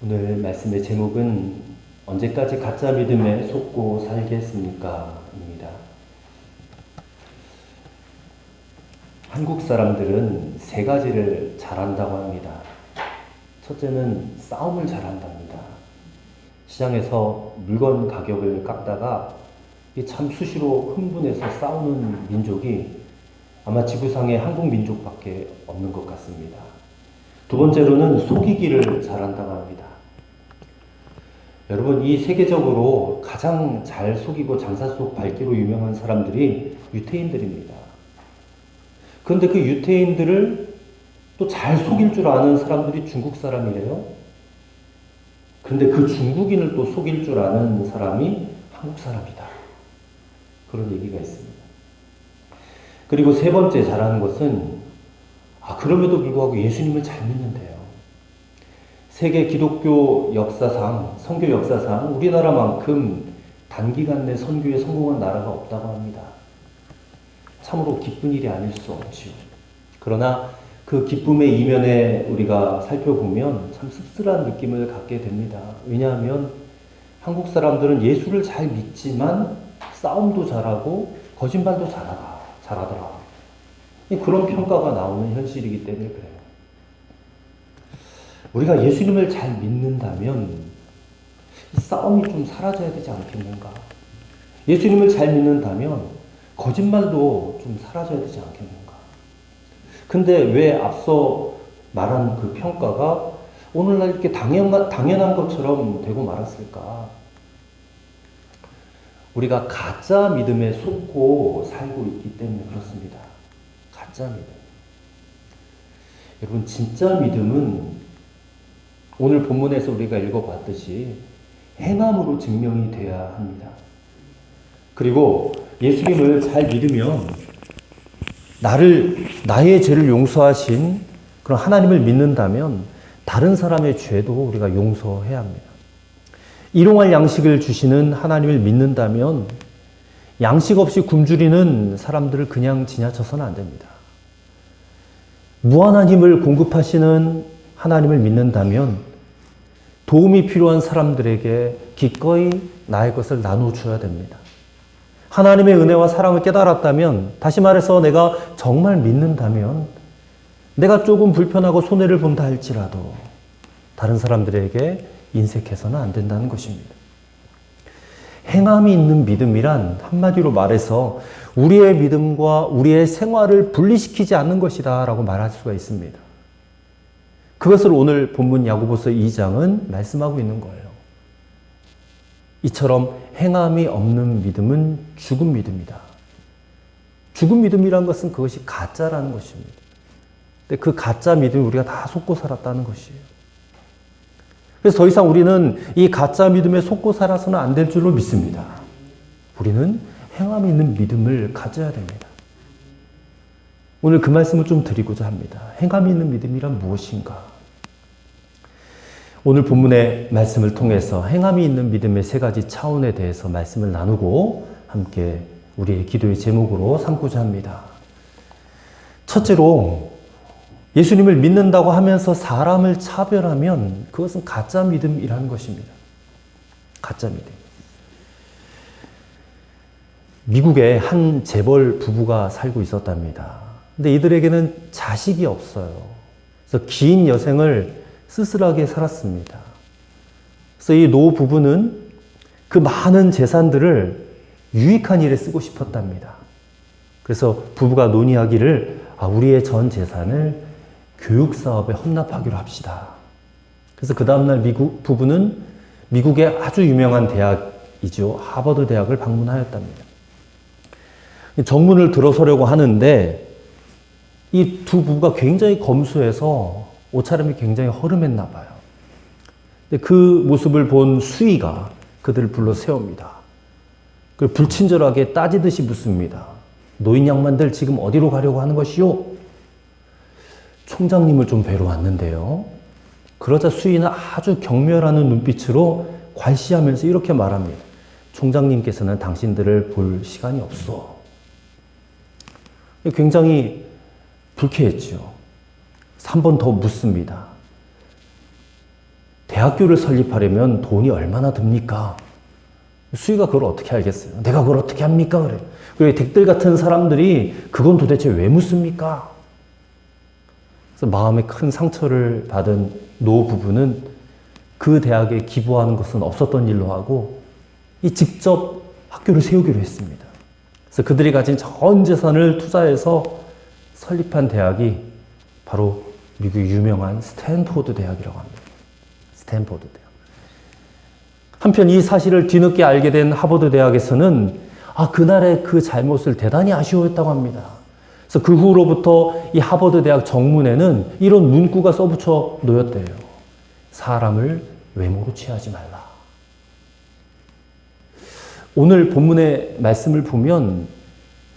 오늘 말씀의 제목은 언제까지 가짜 믿음에 속고 살겠습니까? 입니다. 한국 사람들은 세 가지를 잘한다고 합니다. 첫째는 싸움을 잘한답니다. 시장에서 물건 가격을 깎다가 참 수시로 흥분해서 싸우는 민족이 아마 지구상에 한국 민족밖에 없는 것 같습니다. 두 번째로는 속이기를 잘한다고 합니다. 여러분, 이 세계적으로 가장 잘 속이고 장사 속 밝기로 유명한 사람들이 유태인들입니다. 그런데 그 유태인들을 또 잘 속일 줄 아는 사람들이 중국 사람이래요. 그런데 그 중국인을 또 속일 줄 아는 사람이 한국 사람이다. 그런 얘기가 있습니다. 그리고 세 번째 잘하는 것은 그럼에도 불구하고 예수님을 잘 믿는데요. 세계 기독교 역사상, 선교 역사상 우리나라만큼 단기간 내 선교에 성공한 나라가 없다고 합니다. 참으로 기쁜 일이 아닐 수 없지요. 그러나 그 기쁨의 이면에 우리가 살펴보면 참 씁쓸한 느낌을 갖게 됩니다. 왜냐하면 한국 사람들은 예수를 잘 믿지만 싸움도 잘하고 거짓말도 잘하더라. 그런 평가가 나오는 현실이기 때문에 그래요. 우리가 예수님을 잘 믿는다면 싸움이 좀 사라져야 되지 않겠는가? 예수님을 잘 믿는다면 거짓말도 좀 사라져야 되지 않겠는가? 근데 왜 앞서 말한 그 평가가 오늘날 이렇게 당연한 것처럼 되고 말았을까? 우리가 가짜 믿음에 속고 살고 있기 때문에 그렇습니다. 가짜 믿음. 여러분, 진짜 믿음은 오늘 본문에서 우리가 읽어봤듯이 행함으로 증명이 돼야 합니다. 그리고 예수님을 잘 믿으면 나의 죄를 용서하신 그런 하나님을 믿는다면 다른 사람의 죄도 우리가 용서해야 합니다. 일용할 양식을 주시는 하나님을 믿는다면 양식 없이 굶주리는 사람들을 그냥 지나쳐서는 안 됩니다. 무한한 힘을 공급하시는 하나님을 믿는다면 도움이 필요한 사람들에게 기꺼이 나의 것을 나눠줘야 됩니다. 하나님의 은혜와 사랑을 깨달았다면, 다시 말해서 내가 정말 믿는다면 내가 조금 불편하고 손해를 본다 할지라도 다른 사람들에게 인색해서는 안 된다는 것입니다. 행함이 있는 믿음이란 한마디로 말해서 우리의 믿음과 우리의 생활을 분리시키지 않는 것이다 라고 말할 수가 있습니다. 그것을 오늘 본문 야고보서 2장은 말씀하고 있는 거예요. 이처럼 행함이 없는 믿음은 죽은 믿음이다. 죽은 믿음이란 것은 그것이 가짜라는 것입니다. 근데 그 가짜 믿음이 우리가 다 속고 살았다는 것이에요. 그래서 더 이상 우리는 이 가짜 믿음에 속고 살아서는 안 될 줄로 믿습니다. 우리는 행함이 있는 믿음을 가져야 됩니다. 오늘 그 말씀을 좀 드리고자 합니다. 행함이 있는 믿음이란 무엇인가? 오늘 본문의 말씀을 통해서 행함이 있는 믿음의 세 가지 차원에 대해서 말씀을 나누고 함께 우리의 기도의 제목으로 삼고자 합니다. 첫째로 예수님을 믿는다고 하면서 사람을 차별하면 그것은 가짜 믿음이라는 것입니다. 가짜 믿음. 미국에 한 재벌 부부가 살고 있었답니다. 근데 이들에게는 자식이 없어요. 그래서 긴 여생을 쓸쓸하게 살았습니다. 그래서 이 노 부부는 그 많은 재산들을 유익한 일에 쓰고 싶었답니다. 그래서 부부가 논의하기를 우리의 전 재산을 교육사업에 헌납하기로 합시다. 그래서 그 다음날 부부는 미국의 아주 유명한 대학이죠. 하버드 대학을 방문하였답니다. 정문을 들어서려고 하는데 이 두 부부가 굉장히 검소해서 옷차림이 굉장히 허름했나 봐요. 근데 그 모습을 본 수의가 그들을 불러 세웁니다. 그리고 불친절하게 따지듯이 묻습니다. 노인 양반들 지금 어디로 가려고 하는 것이요? 총장님을 좀 뵈러 왔는데요. 그러자 수의는 아주 경멸하는 눈빛으로 괄시하면서 이렇게 말합니다. 총장님께서는 당신들을 볼 시간이 없어. 굉장히 불쾌했죠. 한 번 더 묻습니다. 대학교를 설립하려면 돈이 얼마나 듭니까? 수희가 그걸 어떻게 알겠어요? 내가 그걸 어떻게 합니까? 그래. 그리고 댁들 같은 사람들이 그건 도대체 왜 묻습니까? 그래서 마음에 큰 상처를 받은 노 부부는 그 대학에 기부하는 것은 없었던 일로 하고 직접 학교를 세우기로 했습니다. 그래서 그들이 가진 전 재산을 투자해서 설립한 대학이 바로 미국 유명한 스탠포드 대학이라고 합니다. 스탠포드 대학. 한편 이 사실을 뒤늦게 알게 된 하버드 대학에서는 그날의 그 잘못을 대단히 아쉬워했다고 합니다. 그래서 그 후로부터 이 하버드 대학 정문에는 이런 문구가 써붙여 놓였대요. 사람을 외모로 취하지 말라. 오늘 본문의 말씀을 보면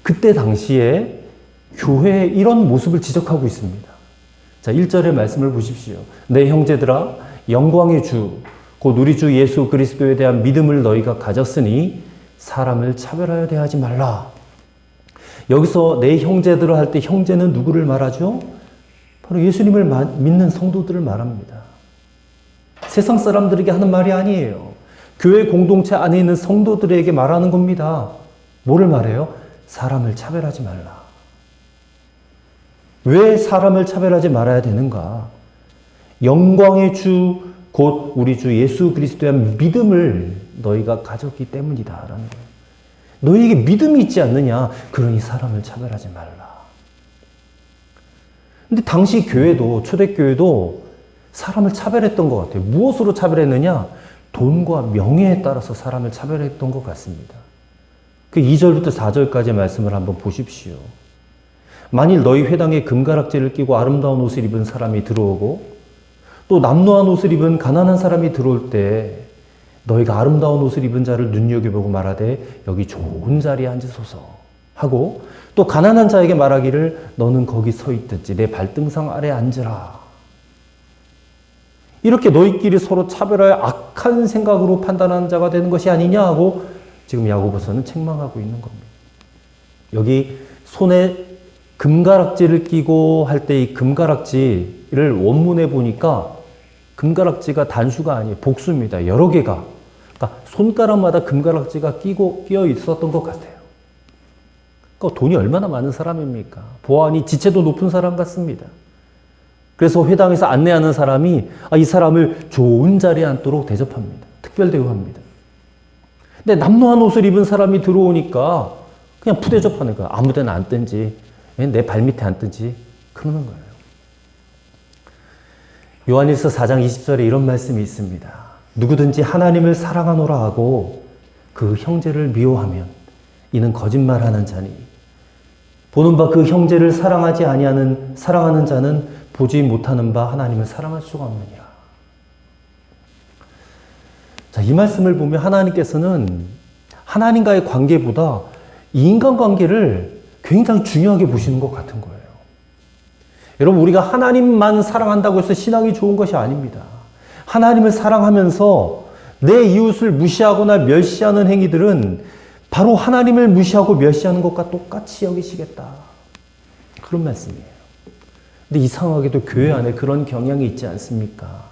그때 당시에 교회의 이런 모습을 지적하고 있습니다. 자, 1절의 말씀을 보십시오. 내 형제들아, 영광의 주, 곧 우리 주 예수 그리스도에 대한 믿음을 너희가 가졌으니 사람을 차별하여 대하지 말라. 여기서 내 형제들을 할 때 형제는 누구를 말하죠? 바로 예수님을 믿는 성도들을 말합니다. 세상 사람들에게 하는 말이 아니에요. 교회 공동체 안에 있는 성도들에게 말하는 겁니다. 뭐를 말해요? 사람을 차별하지 말라. 왜 사람을 차별하지 말아야 되는가? 영광의 주, 곧 우리 주 예수 그리스도의 믿음을 너희가 가졌기 때문이다 라는 거예요. 너희에게 믿음이 있지 않느냐? 그러니 사람을 차별하지 말라. 근데 당시 교회도, 초대교회도 사람을 차별했던 것 같아요. 무엇으로 차별했느냐? 돈과 명예에 따라서 사람을 차별했던 것 같습니다. 그 2절부터 4절까지 말씀을 한번 보십시오. 만일 너희 회당에 금가락지를 끼고 아름다운 옷을 입은 사람이 들어오고 또 남노한 옷을 입은 가난한 사람이 들어올 때 너희가 아름다운 옷을 입은 자를 눈여겨보고 말하되 여기 좋은 자리에 앉으소서 하고 또 가난한 자에게 말하기를 너는 거기 서 있든지 내 발등상 아래 앉으라. 이렇게 너희끼리 서로 차별하여 악한 생각으로 판단하는 자가 되는 것이 아니냐 하고 지금 야고보서는 책망하고 있는 겁니다. 여기 손에 금가락지를 끼고 할 때 이 금가락지를 원문에 보니까 금가락지가 단수가 아니에요. 복수입니다. 여러 개가. 그러니까 손가락마다 금가락지가 끼어 있었던 것 같아요. 그러니까 돈이 얼마나 많은 사람입니까? 보안이 지체도 높은 사람 같습니다. 그래서 회당에서 안내하는 사람이 이 사람을 좋은 자리에 앉도록 대접합니다. 특별 대우합니다. 근데 남노한 옷을 입은 사람이 들어오니까 그냥 푸대접하는 거야. 아무 데나 앉든지 내 발밑에 앉든지 그러는 거예요. 요한일서 4장 20절에 이런 말씀이 있습니다. 누구든지 하나님을 사랑하노라 하고 그 형제를 미워하면 이는 거짓말하는 자니 보는 바 그 형제를 사랑하는 자는 보지 못하는 바 하나님을 사랑할 수가 없느니라. 자, 이 말씀을 보면 하나님께서는 하나님과의 관계보다 이 인간관계를 굉장히 중요하게 보시는 것 같은 거예요. 여러분, 우리가 하나님만 사랑한다고 해서 신앙이 좋은 것이 아닙니다. 하나님을 사랑하면서 내 이웃을 무시하거나 멸시하는 행위들은 바로 하나님을 무시하고 멸시하는 것과 똑같이 여기시겠다. 그런 말씀이에요. 근데 이상하게도 교회 안에 그런 경향이 있지 않습니까?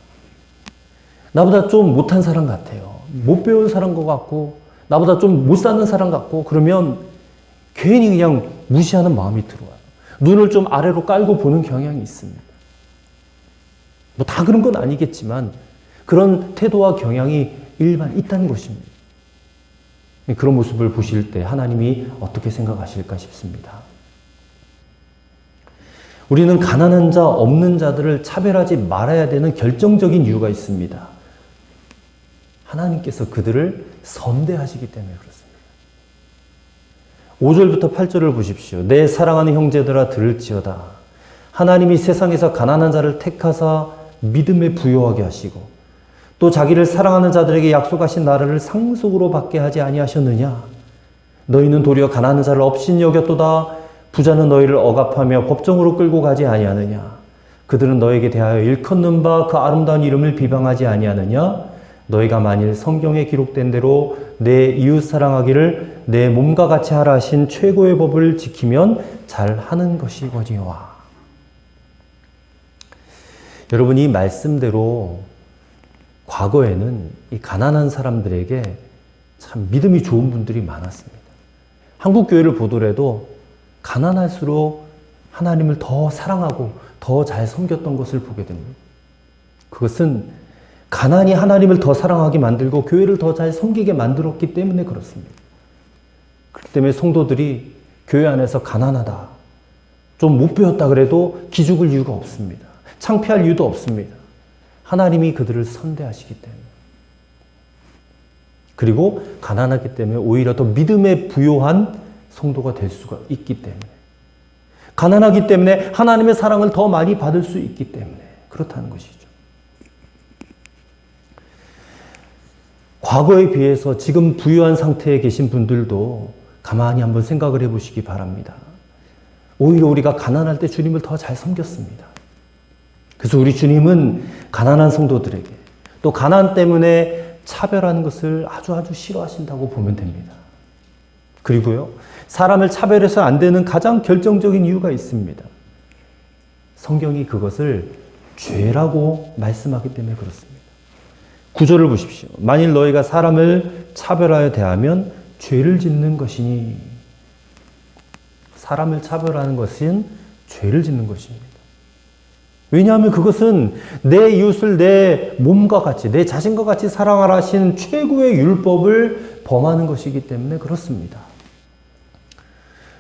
나보다 좀 못한 사람 같아요. 못 배운 사람 것 같고 나보다 좀 못 사는 사람 같고 그러면 괜히 그냥 무시하는 마음이 들어와요. 눈을 좀 아래로 깔고 보는 경향이 있습니다. 뭐 다 그런 건 아니겠지만 그런 태도와 경향이 일반 있다는 것입니다. 그런 모습을 보실 때 하나님이 어떻게 생각하실까 싶습니다. 우리는 가난한 자, 없는 자들을 차별하지 말아야 되는 결정적인 이유가 있습니다. 하나님께서 그들을 선대하시기 때문에 그렇습니다. 5절부터 8절을 보십시오. 내 사랑하는 형제들아 들을지어다. 하나님이 세상에서 가난한 자를 택하사 믿음에 부요하게 하시고 또 자기를 사랑하는 자들에게 약속하신 나라를 상속으로 받게 하지 아니하셨느냐. 너희는 도리어 가난한 자를 업신 여겼도다. 부자는 너희를 억압하며 법정으로 끌고 가지 아니하느냐. 그들은 너에게 대하여 일컫는 바 그 아름다운 이름을 비방하지 아니하느냐. 너희가 만일 성경에 기록된 대로 내 이웃 사랑하기를 내 몸과 같이 하라 하신 최고의 법을 지키면 잘하는 과거에는 이 가난한 사람들에게 참 믿음이 좋은 분들이 많았습니다. 한국 교회를 보더라도 가난할수록 하나님을 더 사랑하고 더 잘 섬겼던 것을 보게 됩니다. 그것은 가난이 하나님을 더 사랑하게 만들고 교회를 더 잘 섬기게 만들었기 때문에 그렇습니다. 그렇기 때문에 성도들이 교회 안에서 가난하다, 좀 못 배웠다 그래도 기죽을 이유가 없습니다. 창피할 이유도 없습니다. 하나님이 그들을 선대하시기 때문에. 그리고 가난하기 때문에 오히려 더 믿음에 부요한 성도가 될 수가 있기 때문에. 가난하기 때문에 하나님의 사랑을 더 많이 받을 수 있기 때문에 그렇다는 것이죠. 과거에 비해서 지금 부유한 상태에 계신 분들도 가만히 한번 생각을 해보시기 바랍니다. 오히려 우리가 가난할 때 주님을 더 잘 섬겼습니다. 그래서 우리 주님은 가난한 성도들에게 또 가난 때문에 차별하는 것을 아주 싫어하신다고 보면 됩니다. 그리고요, 사람을 차별해서 안 되는 가장 결정적인 이유가 있습니다. 성경이 그것을 죄라고 말씀하기 때문에 그렇습니다. 구절을 보십시오. 만일 너희가 사람을 차별하여 대하면 죄를 짓는 것이니. 사람을 차별하는 것은 죄를 짓는 것입니다. 왜냐하면 그것은 내 이웃을 내 몸과 같이, 내 자신과 같이 사랑하라 하신 최고의 율법을 범하는 것이기 때문에 그렇습니다.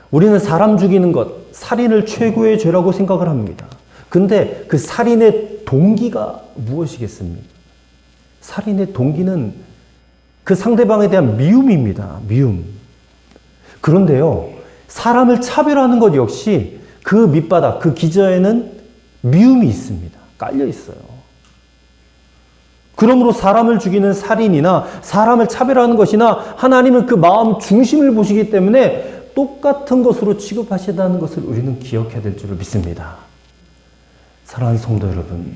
우리는 사람 죽이는 것, 살인을 최고의 죄라고 생각을 합니다. 근데 그 살인의 동기가 무엇이겠습니까? 살인의 동기는 그 상대방에 대한 미움입니다. 미움. 그런데요, 사람을 차별하는 것 역시 그 밑바닥, 그 기저에는 미움이 있습니다. 깔려 있어요. 그러므로 사람을 죽이는 살인이나 사람을 차별하는 것이나 하나님은 그 마음 중심을 보시기 때문에 똑같은 것으로 취급하시다는 것을 우리는 기억해야 될 줄을 믿습니다. 사랑하는 성도 여러분,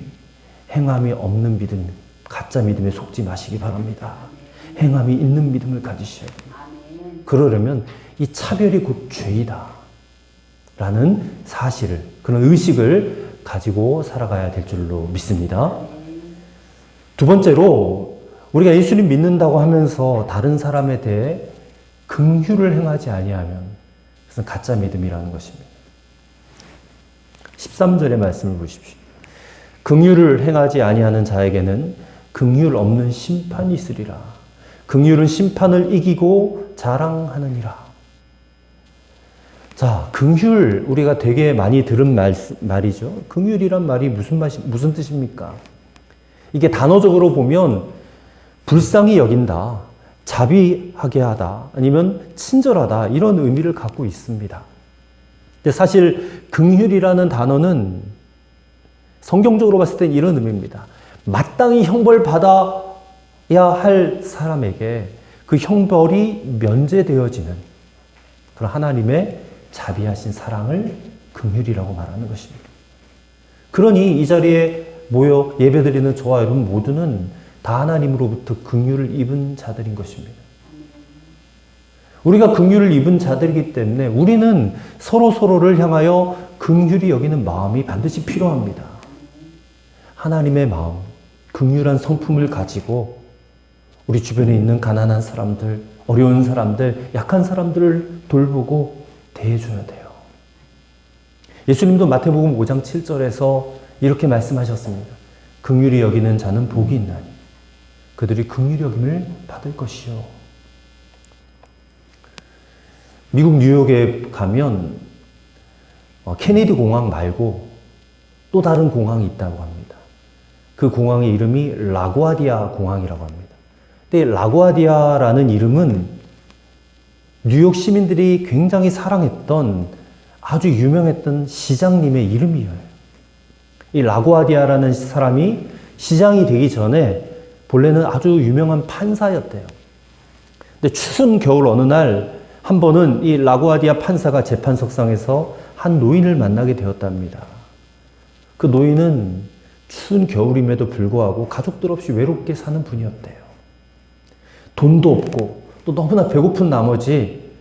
행함이 없는 믿음, 가짜 믿음에 속지 마시기 바랍니다. 행함이 있는 믿음을 가지셔야 됩니다. 그러려면 이 차별이 곧 죄이다 라는 사실을, 그런 의식을 가지고 살아가야 될 줄로 믿습니다. 두 번째로, 우리가 예수님 믿는다고 하면서 다른 사람에 대해 긍휼을 행하지 아니하면 그것은 가짜 믿음이라는 것입니다. 13절의 말씀을 보십시오. 긍휼을 행하지 아니하는 자에게는 긍휼 없는 심판이 있으리라. 긍휼은 심판을 이기고 자랑하느니라. 자, 긍휼, 우리가 되게 많이 들은 말이죠. 긍휼이란 말이 무슨 뜻입니까? 이게 단어적으로 보면 불쌍히 여긴다, 자비하게 하다, 아니면 친절하다, 이런 의미를 갖고 있습니다. 근데 사실 긍휼이라는 단어는 성경적으로 봤을 땐 이런 의미입니다. 마땅히 형벌받아야 할 사람에게 그 형벌이 면제되어지는 그런 하나님의 자비하신 사랑을 긍휼이라고 말하는 것입니다. 그러니 이 자리에 모여 예배드리는 저와 여러분 모두는 다 하나님으로부터 긍휼을 입은 자들인 것입니다. 우리가 긍휼을 입은 자들이기 때문에 우리는 서로를 향하여 긍휼히 여기는 마음이 반드시 필요합니다. 하나님의 마음, 긍휼한 성품을 가지고 우리 주변에 있는 가난한 사람들, 어려운 사람들, 약한 사람들을 돌보고 대해줘야 돼요. 예수님도 마태복음 5장 7절에서 이렇게 말씀하셨습니다. 긍휼히 여기는 자는 복이 있나니 그들이 긍휼히 여김을 받을 것이요. 미국 뉴욕에 가면 케네디 공항 말고 또 다른 공항이 있다고 합니다. 그 공항의 이름이 라구아디아 공항이라고 합니다. 근데 라구아디아라는 이름은 뉴욕 시민들이 굉장히 사랑했던 아주 유명했던 시장님의 이름이에요. 이 라구아디아라는 사람이 시장이 되기 전에 본래는 아주 유명한 판사였대요. 근데 추운 겨울 어느 날 한 번은 이 라구아디아 판사가 재판석상에서 한 노인을 만나게 되었답니다. 그 노인은 추운 겨울임에도 불구하고 가족들 없이 외롭게 사는 분이었대요. 돈도 없고 또 너무나 배고픈 나머지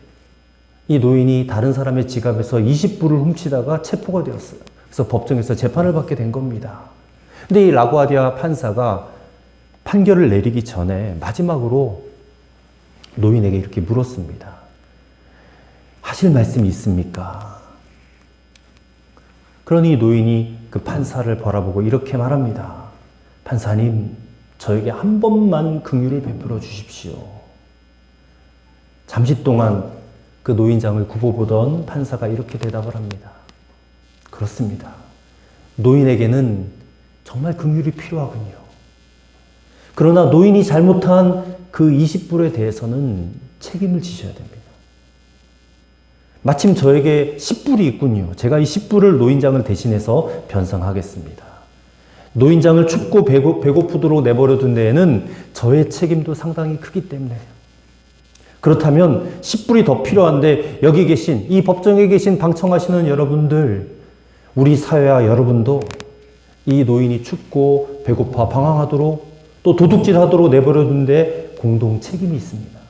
이 노인이 다른 사람의 지갑에서 20불을 훔치다가 체포가 되었어요. 그래서 법정에서 재판을 받게 된 겁니다. 근데 이 라구아디아 판사가 판결을 내리기 전에 마지막으로 노인에게 이렇게 물었습니다. 하실 말씀이 있습니까? 그러니 노인이 그 판사를 바라보고 이렇게 말합니다. 판사님, 저에게 한 번만 긍휼을 베풀어 주십시오. 잠시 동안 그 노인장을 굽어보던 판사가 이렇게 대답을 합니다. 그렇습니다. 노인에게는 정말 긍휼이 필요하군요. 그러나 노인이 잘못한 그 20불에 대해서는 책임을 지셔야 됩니다. 마침 저에게 10불이 있군요. 제가 이 10불을 노인장을 대신해서 변상하겠습니다. 노인장을 춥고 배고프도록 내버려 둔 데에는 저의 책임도 상당히 크기 때문에 그렇다면 10불이 더 필요한데 여기 계신 이 법정에 계신 방청하시는 여러분들, 우리 사회와 여러분도 이 노인이 춥고 배고파 방황하도록 또 도둑질하도록 내버려 둔 데 공동 책임이 있습니다.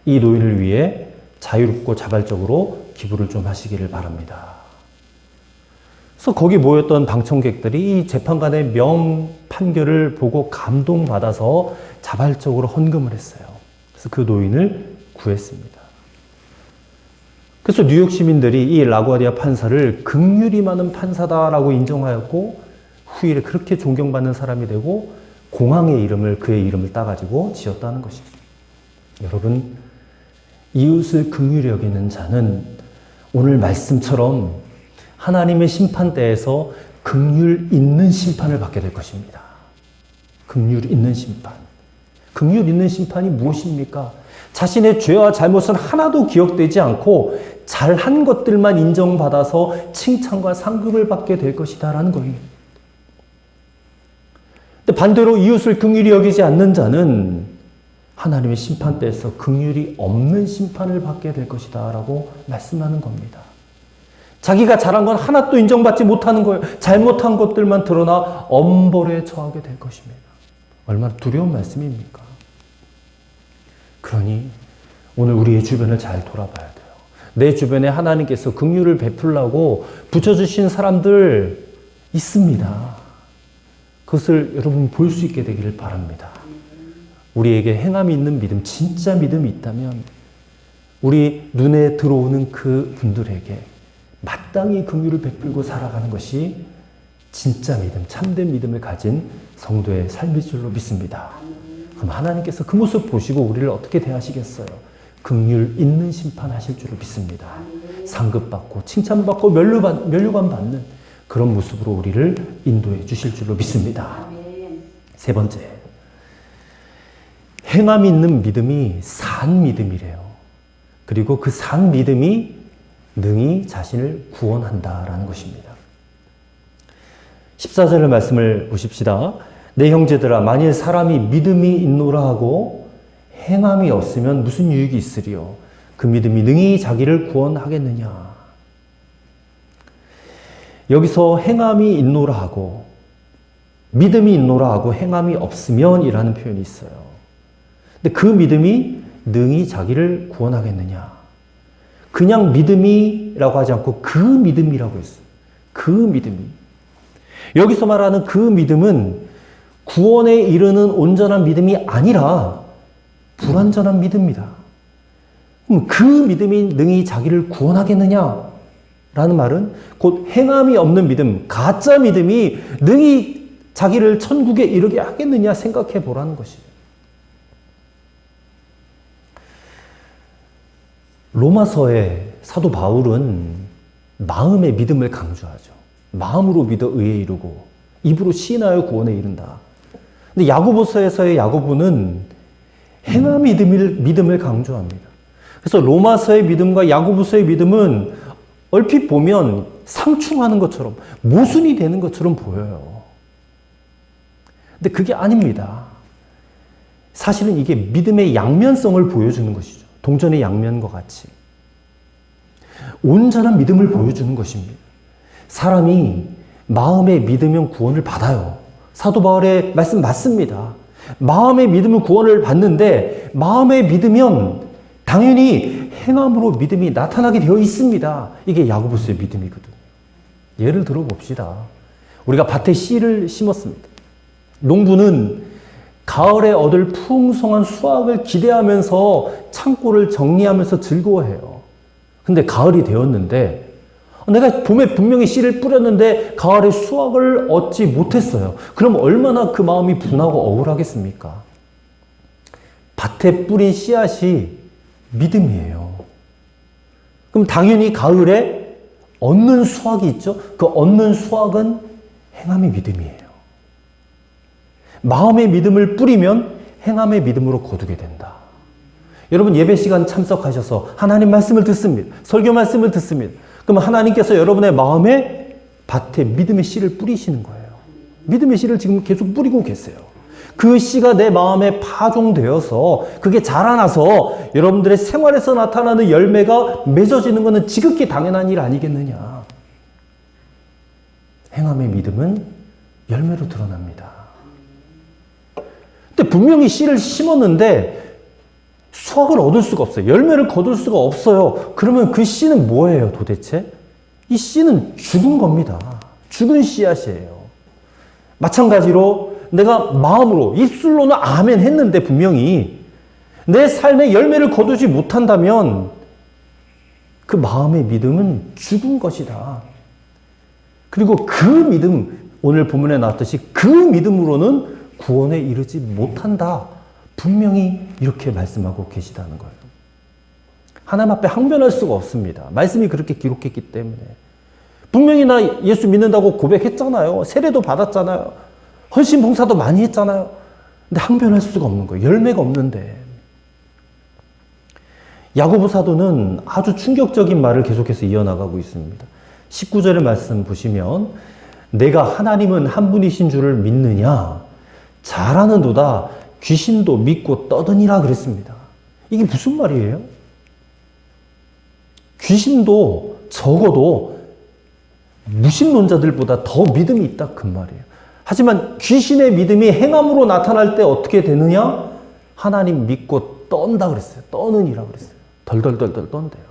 이 노인을 위해 자유롭고 자발적으로 기부를 좀 하시기를 바랍니다. 그래서 거기 모였던 방청객들이 이 재판관의 명판결을 보고 감동받아서 자발적으로 헌금을 했어요. 그래서 그 노인을 구했습니다. 그래서 뉴욕 시민들이 이 라구아디아 판사를 긍휼이 많은 판사다라고 인정하였고 후일에 그렇게 존경받는 사람이 되고 공항의 이름을 그의 이름을 따가지고 지었다는 것이죠. 여러분, 이웃을 긍휼히 여기는 자는 오늘 말씀처럼 하나님의 심판대에서 긍휼 있는 심판을 받게 될 것입니다. 긍휼 있는 심판. 긍휼 있는 심판이 무엇입니까? 자신의 죄와 잘못은 하나도 기억되지 않고 잘한 것들만 인정받아서 칭찬과 상급을 받게 될 것이다라는 거예요. 근데 반대로 이웃을 긍휼히 여기지 않는 자는 하나님의 심판대에서 긍휼이 없는 심판을 받게 될 것이다 라고 말씀하는 겁니다. 자기가 잘한 건 하나도 인정받지 못하는 거예요. 잘못한 것들만 드러나 엄벌에 처하게 될 것입니다. 얼마나 두려운 말씀입니까? 그러니 오늘 우리의 주변을 잘 돌아봐야 돼요. 내 주변에 하나님께서 긍휼을 베풀라고 붙여주신 사람들 있습니다. 그것을 여러분 볼 수 있게 되기를 바랍니다. 우리에게 행함이 있는 믿음, 진짜 믿음이 있다면 우리 눈에 들어오는 그 분들에게 마땅히 긍휼을 베풀고 살아가는 것이 진짜 믿음, 참된 믿음을 가진 성도의 삶일 줄로 믿습니다. 그럼 하나님께서 그 모습 보시고 우리를 어떻게 대하시겠어요? 긍휼 있는 심판하실 줄로 믿습니다. 상급받고 칭찬받고 면류관 받는 그런 모습으로 우리를 인도해 주실 줄로 믿습니다. 세 번째, 행함이 있는 믿음이 산 믿음이래요. 그리고 그 산 믿음이 능히 자신을 구원한다라는 것입니다. 14절의 말씀을 보십시다. 내 형제들아, 만일 사람이 믿음이 있노라 하고 행함이 없으면 무슨 유익이 있으리요? 그 믿음이 능히 자기를 구원하겠느냐? 여기서 행함이 있노라 하고 믿음이 있노라 하고 행함이 없으면 이라는 표현이 있어요. 근데 그 믿음이 능히 자기를 구원하겠느냐? 그냥 믿음이라고 하지 않고 그 믿음이라고 했어요. 그 믿음이. 여기서 말하는 그 믿음은 구원에 이르는 온전한 믿음이 아니라 불완전한 믿음입니다. 그럼 그 믿음이 능히 자기를 구원하겠느냐? 라는 말은 곧 행함이 없는 믿음, 가짜 믿음이 능히 자기를 천국에 이르게 하겠느냐 생각해 보라는 것이에요. 로마서의 사도 바울은 마음의 믿음을 강조하죠. 마음으로 믿어 의에 이르고 입으로 시인하여 구원에 이른다. 근데 야고보서에서의 야고보는 행함의 믿음을 강조합니다. 그래서 로마서의 믿음과 야고보서의 믿음은 얼핏 보면 상충하는 것처럼 모순이 되는 것처럼 보여요. 근데 그게 아닙니다. 사실은 이게 믿음의 양면성을 보여주는 것이죠. 동전의 양면과 같이. 온전한 믿음을 보여주는 것입니다. 사람이 마음에 믿으면 구원을 받아요. 사도 바울의 말씀 맞습니다. 마음에 믿으면 구원을 받는데 마음에 믿으면 당연히 행함으로 믿음이 나타나게 되어 있습니다. 이게 야고보서의 믿음이거든요. 예를 들어 봅시다. 우리가 밭에 씨를 심었습니다. 농부는 가을에 얻을 풍성한 수확을 기대하면서 창고를 정리하면서 즐거워해요. 근데 가을이 되었는데 내가 봄에 분명히 씨를 뿌렸는데 가을에 수확을 얻지 못했어요. 그럼 얼마나 그 마음이 분하고 억울하겠습니까? 밭에 뿌린 씨앗이 믿음이에요. 그럼 당연히 가을에 얻는 수확이 있죠. 그 얻는 수확은 행함의 믿음이에요. 마음의 믿음을 뿌리면 행함의 믿음으로 거두게 된다. 여러분 예배 시간 참석하셔서 하나님 말씀을 듣습니다. 설교 말씀을 듣습니다. 그럼 하나님께서 여러분의 마음에 밭에 믿음의 씨를 뿌리시는 거예요. 믿음의 씨를 지금 계속 뿌리고 계세요. 그 씨가 내 마음에 파종되어서 그게 자라나서 여러분들의 생활에서 나타나는 열매가 맺어지는 것은 지극히 당연한 일 아니겠느냐. 행함의 믿음은 열매로 드러납니다. 근데 분명히 씨를 심었는데 수확을 얻을 수가 없어요. 열매를 거둘 수가 없어요. 그러면 그 씨는 뭐예요 도대체? 이 씨는 죽은 겁니다. 죽은 씨앗이에요. 마찬가지로 내가 마음으로 입술로는 아멘 했는데 분명히 내 삶에 열매를 거두지 못한다면 그 마음의 믿음은 죽은 것이다. 그리고 그 믿음, 오늘 본문에 나왔듯이 그 믿음으로는 구원에 이르지 못한다. 분명히 이렇게 말씀하고 계시다는 거예요. 하나님 앞에 항변할 수가 없습니다. 말씀이 그렇게 기록했기 때문에. 분명히 나 예수 믿는다고 고백했잖아요. 세례도 받았잖아요. 헌신 봉사도 많이 했잖아요. 근데 항변할 수가 없는 거예요. 열매가 없는데. 야고보 사도는 아주 충격적인 말을 계속해서 이어나가고 있습니다. 19절의 말씀 보시면 내가 하나님은 한 분이신 줄을 믿느냐? 잘하는도다. 귀신도 믿고 떠드니라 그랬습니다. 이게 무슨 말이에요? 귀신도 적어도 무신론자들보다 더 믿음이 있다 그 말이에요. 하지만 귀신의 믿음이 행함으로 나타날 때 어떻게 되느냐? 하나님 믿고 떤다 그랬어요. 떠느니라 그랬어요. 덜덜덜덜 떤대요.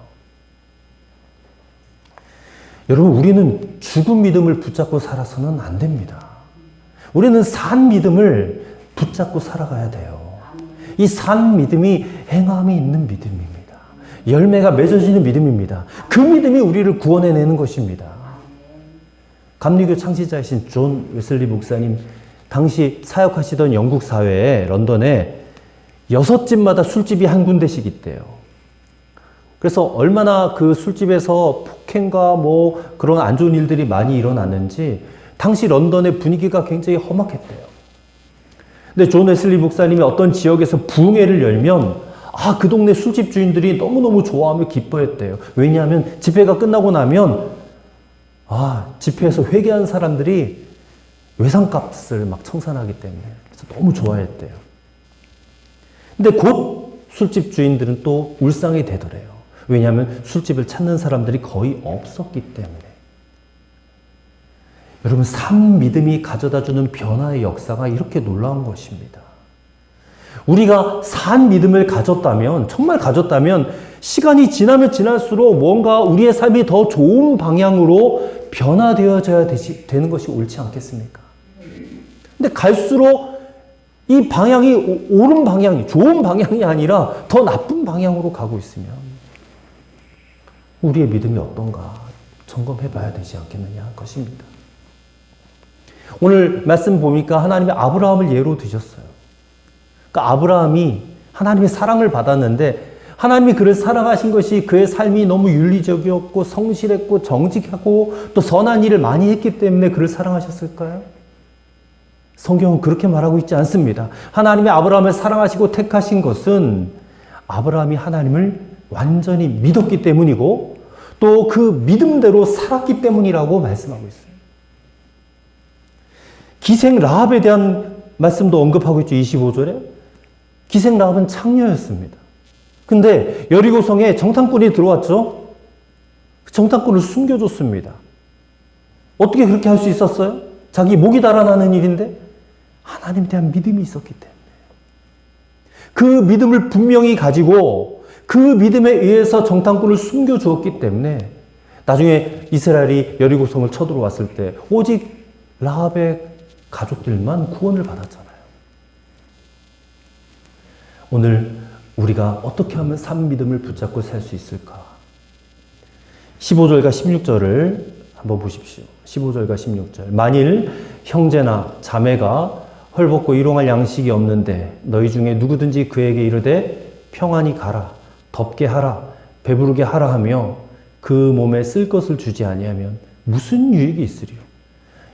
여러분 우리는 죽은 믿음을 붙잡고 살아서는 안 됩니다. 우리는 산 믿음을 붙잡고 살아가야 돼요. 이 산 믿음이 행함이 있는 믿음입니다. 열매가 맺어지는 믿음입니다. 그 믿음이 우리를 구원해내는 것입니다. 감리교 창시자이신 존 웨슬리 목사님 당시 사역하시던 영국 사회에 런던에 6집마다 술집이 한 군데씩 있대요. 그래서 얼마나 그 술집에서 폭행과 뭐 그런 안 좋은 일들이 많이 일어났는지 당시 런던의 분위기가 굉장히 험악했대요. 근데 존 웨슬리 목사님이 어떤 지역에서 부흥회를 열면 그 동네 술집 주인들이 너무너무 좋아하며 기뻐했대요. 왜냐하면 집회가 끝나고 나면 집회에서 회개한 사람들이 외상값을 막 청산하기 때문에 그래서 너무 좋아했대요. 근데 곧 술집 주인들은 또 울상이 되더래요. 왜냐하면 술집을 찾는 사람들이 거의 없었기 때문에. 여러분 산 믿음이 가져다주는 변화의 역사가 이렇게 놀라운 것입니다. 우리가 산 믿음을 가졌다면 정말 가졌다면 시간이 지나면 지날수록 뭔가 우리의 삶이 더 좋은 방향으로 변화되어져야 되는 것이 옳지 않겠습니까? 근데 갈수록 이 방향이 옳은 방향이 좋은 방향이 아니라 더 나쁜 방향으로 가고 있으면 우리의 믿음이 어떤가 점검해 봐야 되지 않겠느냐 할 것입니다. 오늘 말씀 보니까 하나님이 아브라함을 예로 드셨어요. 그러니까 아브라함이 하나님의 사랑을 받았는데 하나님이 그를 사랑하신 것이 그의 삶이 너무 윤리적이었고 성실했고 정직하고 또 선한 일을 많이 했기 때문에 그를 사랑하셨을까요? 성경은 그렇게 말하고 있지 않습니다. 하나님이 아브라함을 사랑하시고 택하신 것은 아브라함이 하나님을 완전히 믿었기 때문이고 또 그 믿음대로 살았기 때문이라고 말씀하고 있어요. 기생 라합에 대한 말씀도 언급하고 있죠. 25절에. 기생 라합은 창녀였습니다. 근데 여리고성에 정탐꾼이 들어왔죠. 정탐꾼을 숨겨줬습니다. 어떻게 그렇게 할 수 있었어요? 자기 목이 달아나는 일인데 하나님에 대한 믿음이 있었기 때문에. 그 믿음을 분명히 가지고 그 믿음에 의해서 정탐꾼을 숨겨주었기 때문에 나중에 이스라엘이 여리고성을 쳐들어왔을 때 오직 라합의 가족들만 구원을 받았잖아요. 오늘 우리가 어떻게 하면 산 믿음을 붙잡고 살 수 있을까? 15절과 16절을 한번 보십시오. 15절과 16절. 만일 형제나 자매가 헐벗고 일용할 양식이 없는데 너희 중에 누구든지 그에게 이르되 평안히 가라, 덥게 하라, 배부르게 하라 하며 그 몸에 쓸 것을 주지 아니하면 무슨 유익이 있으리요?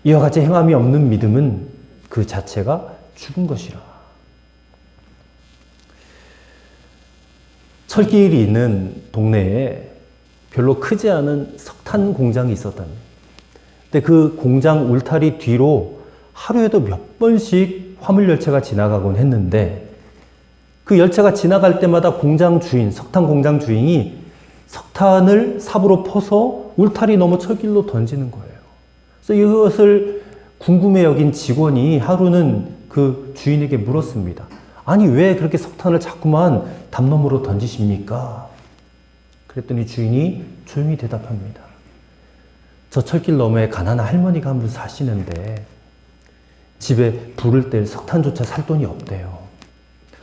이와 같이 행함이 없는 믿음은 그 자체가 죽은 것이라. 철길이 있는 동네에 별로 크지 않은 석탄 공장이 있었답니다. 근데 그 공장 울타리 뒤로 하루에도 몇 번씩 화물 열차가 지나가곤 했는데 그 열차가 지나갈 때마다 공장 주인, 석탄 공장 주인이 석탄을 삽으로 퍼서 울타리 넘어 철길로 던지는 거예요. 그래서 이것을 궁금해 여긴 직원이 하루는 그 주인에게 물었습니다. 아니, 왜 그렇게 석탄을 자꾸만 담 너머로 던지십니까? 그랬더니 주인이 조용히 대답합니다. 저 철길 너머에 가난한 할머니가 한 분 사시는데 집에 불을 뗄 석탄조차 살 돈이 없대요.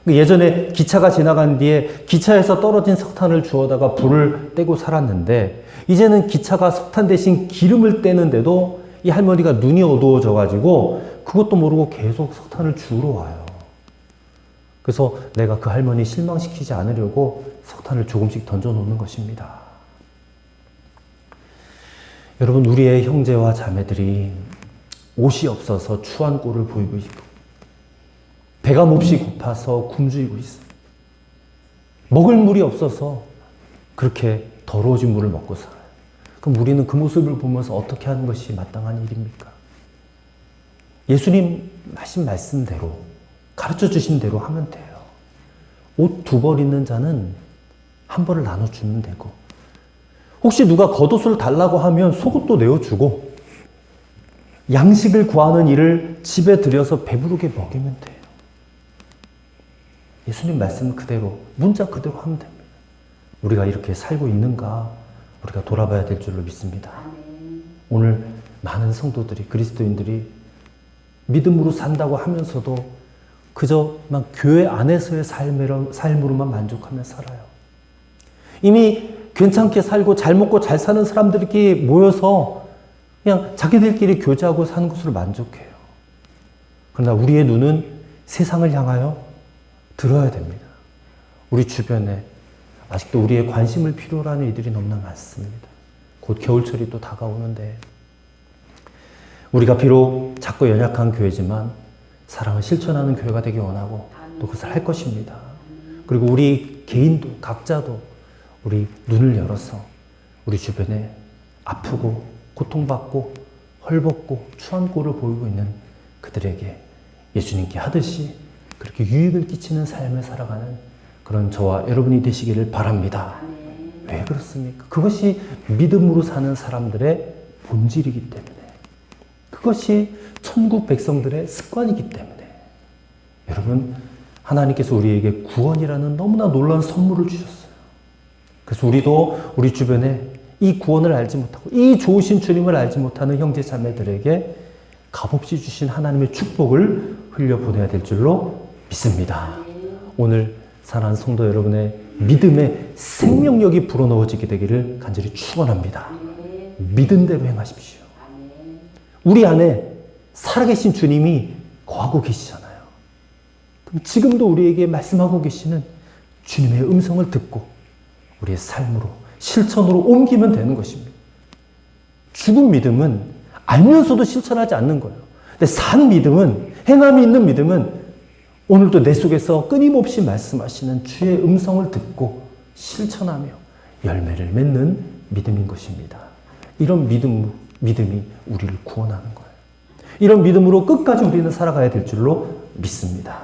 예전에 기차가 지나간 뒤에 기차에서 떨어진 석탄을 주워다가 불을 떼고 살았는데 이제는 기차가 석탄 대신 기름을 떼는데도 이 할머니가 눈이 어두워져 가지고 그것도 모르고 계속 석탄을 주우러 와요. 그래서 내가 그 할머니 실망시키지 않으려고 석탄을 조금씩 던져놓는 것입니다. 여러분, 우리의 형제와 자매들이 옷이 없어서 추한 꼴을 보이고 있고 배가 몹시 고파서 굶주리고 있어요. 먹을 물이 없어서 그렇게 더러워진 물을 먹고 살아요. 그럼 우리는 그 모습을 보면서 어떻게 하는 것이 마땅한 일입니까? 예수님 하신 말씀대로, 가르쳐 주신 대로 하면 돼요. 옷 2벌 있는 자는 1벌을 나눠주면 되고, 혹시 누가 겉옷을 달라고 하면 속옷도 내어주고, 양식을 구하는 일을 집에 들여서 배부르게 먹이면 돼요. 예수님 말씀 그대로, 문자 그대로 하면 됩니다. 우리가 이렇게 살고 있는가 우리가 돌아봐야 될 줄로 믿습니다. 오늘 많은 성도들이, 그리스도인들이 믿음으로 산다고 하면서도 그저 막 교회 안에서의 삶으로만 만족하며 살아요. 이미 괜찮게 살고 잘 먹고 잘 사는 사람들끼리 모여서 그냥 자기들끼리 교제하고 사는 것으로 만족해요. 그러나 우리의 눈은 세상을 향하여 들어야 됩니다. 우리 주변에 아직도 우리의 관심을 필요로 하는 이들이 너무나 많습니다. 곧 겨울철이 또 다가오는데 우리가 비록 작고 연약한 교회지만 사랑을 실천하는 교회가 되기 원하고 또 그것을 할 것입니다. 그리고 우리 개인도 각자도 우리 눈을 열어서 우리 주변에 아프고 고통받고 헐벗고 추한 꼴을 보이고 있는 그들에게 예수님께 하듯이 그렇게 유익을 끼치는 삶을 살아가는 그런 저와 여러분이 되시기를 바랍니다. 왜 그렇습니까? 그것이 믿음으로 사는 사람들의 본질이기 때문에, 그것이 천국 백성들의 습관이기 때문에, 여러분, 하나님께서 우리에게 구원이라는 너무나 놀라운 선물을 주셨어요. 그래서 우리도 우리 주변에 이 구원을 알지 못하고 이 좋으신 주님을 알지 못하는 형제 자매들에게 값없이 주신 하나님의 축복을 흘려보내야 될 줄로 믿습니다. 오늘 사랑하는 성도 여러분의 믿음의 생명력이 불어넣어지게 되기를 간절히 축원합니다. 믿음대로 행하십시오. 우리 안에 살아계신 주님이 거하고 계시잖아요. 그럼 지금도 우리에게 말씀하고 계시는 주님의 음성을 듣고 우리의 삶으로, 실천으로 옮기면 되는 것입니다. 죽은 믿음은 알면서도 실천하지 않는 거예요. 근데 산 믿음은, 행함이 있는 믿음은 오늘도 내 속에서 끊임없이 말씀하시는 주의 음성을 듣고 실천하며 열매를 맺는 믿음인 것입니다. 이런 믿음이 우리를 구원하는 거예요. 이런 믿음으로 끝까지 우리는 살아가야 될 줄로 믿습니다.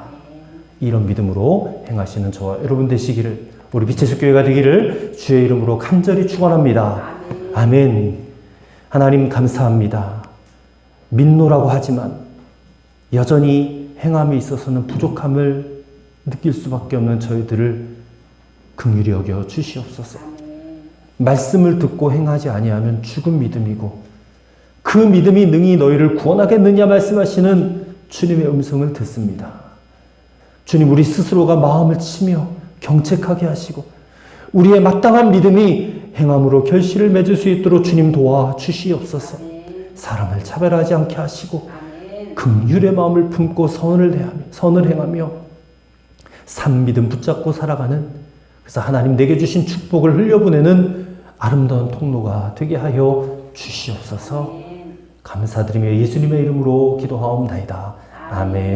이런 믿음으로 행하시는 저와 여러분 되시기를, 우리 빛의 숲교회가 되기를 주의 이름으로 간절히 축원합니다. 아멘. 하나님 감사합니다. 믿노라고 하지만 여전히 행함에 있어서는 부족함을 느낄 수밖에 없는 저희들을 긍휼히 여겨 주시옵소서. 말씀을 듣고 행하지 아니하면 죽은 믿음이고 그 믿음이 능히 너희를 구원하겠느냐 말씀하시는 주님의 음성을 듣습니다. 주님, 우리 스스로가 마음을 치며 경책하게 하시고 우리의 마땅한 믿음이 행함으로 결실을 맺을 수 있도록 주님 도와주시옵소서. 사람을 차별하지 않게 하시고 긍휼의 마음을 품고 선을 행하며 산 믿음 붙잡고 살아가는, 그래서 하나님 내게 주신 축복을 흘려보내는 아름다운 통로가 되게 하여 주시옵소서. 감사드리며 예수님의 이름으로 기도하옵나이다. 아멘.